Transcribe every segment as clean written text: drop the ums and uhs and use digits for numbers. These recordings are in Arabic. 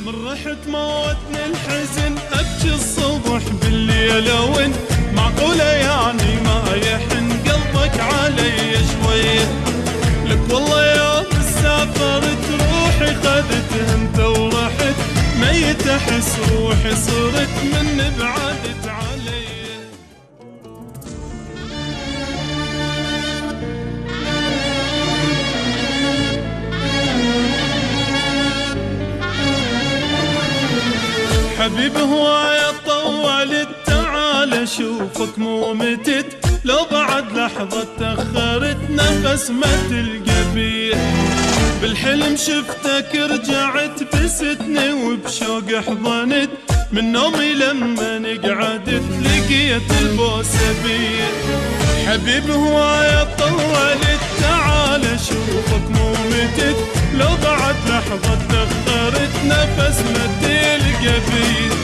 من رحت موتني الحزن ابكي الصبح بالليل وين معقولة يعني ما يحن قلبك علي شوية. لك والله يوم سافرت روحي خذت انت ورحت ميت احس روحي صرت من بعدت علي. حبيب هواية طولت تعال اشوفك مو متت لو بعد لحظة تأخرت نفس ما تلقى بيه. بالحلم شفتك رجعت بستني وبشوق حضنت من نومي لما قعدت لقيت البوسة بيه. حبيب هواية طولت تعال اشوفك مو متت لو بعد لحظة تأخرت نفس ما تلقى بيه.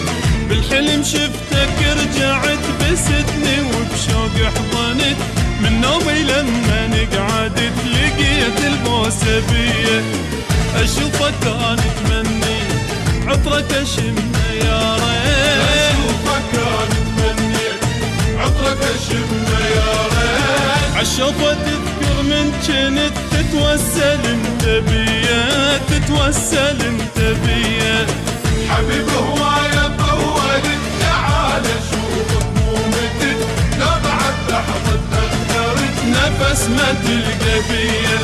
بالحلم شفتك رجعت بستني وبشوق حضنت من نومي لما قعدت لقيت البوسة بيه. اشوفك كان اتمني عطرك اشمه يا ريت. اشوفك كان اتمني عطرك اشمه يا ريت. عالشوفة تذكر من جنت تتوسل انت بيا تتوسل انت بيا. حبيب هواية طولت تعال اشوفك مو متت لو بعد لحظة تأخرت نفس ما تلقى بيا.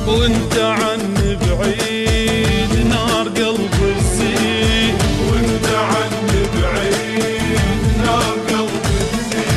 وانت عني بعيد نار قلبي تزيد. وانت عني بعيد نار قلبي تزيد.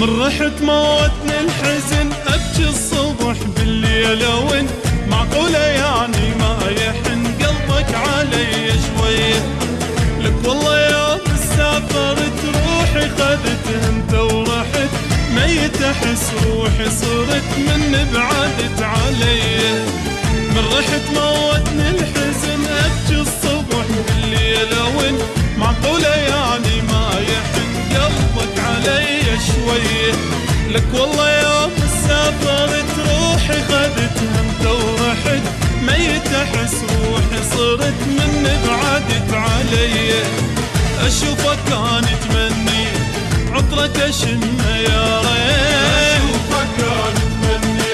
من رحت موتني الحزن ابكي الصبح بالليل وين معقولة يعني ما يحن قلبك علي شوية. لك والله يوم سافرت روحي خذت انت ورحت ميت احس روحي صرت من بعدت علي. من رحت موتني الحزن ابكي الصبح بالليل وين معقولة يعني ما يحن قلبك علي شوية. لك والله يوم سافرت روحي خذت انت ورحت ميت احس روحي صرت من بعدت علي. اشوفك كان اتمني عطرك اشمه يا ريت. اشوفك كان اتمني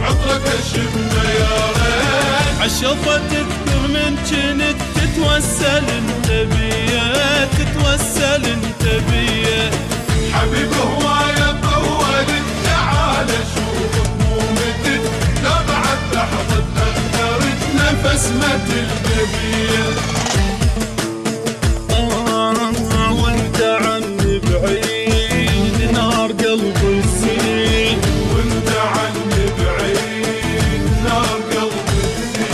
عطرك اشمه يا ريت. عالشوفة تذكر من جنت تتوسل انت بيا تتوسل انت بيا. حبيب هواية طولت تعال اشوفك مو متت لو بعد لحظة تأخرت نفس ما تلقى بيه. وانت عني بعيد نار قلبي تزيد. وانت عني بعيد نار قلبي تزيد.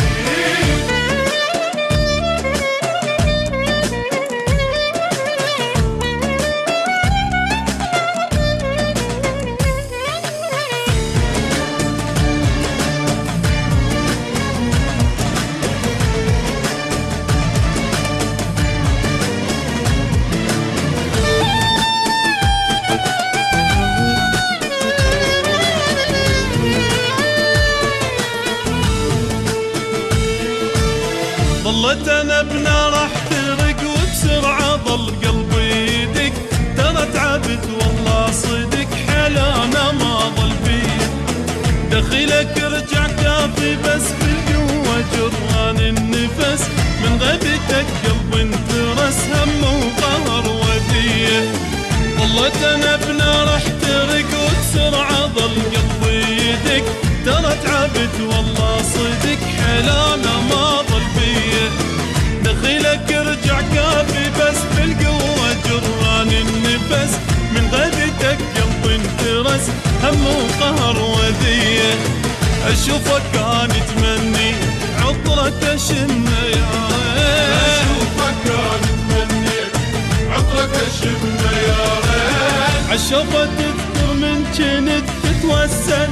ظلت انا بنار احترق وبسرعة ظل قلبي يدق ترى تعبت والله صدق حلانا ما ظل بيه. دخيلك رجع كافي بس بالقوة جران النفس من غيبتك قلبي انترس هم وقهر وديه. ظلت انا بنار احترق وبسرعة ظل قلبي يدق ترى تعبت والله صدق حلانا ما ظل بيه. دخيلك رجع كافي بس بالقوة جران النفس من غيبتك قلبي انترس هم وقهر وذيه. اشوفك كان تمني عطرة شمه يا ريت، اشوفك كان تمني عطرة شمه يا ريت، عالشوفة تذكر من كنت تتوسل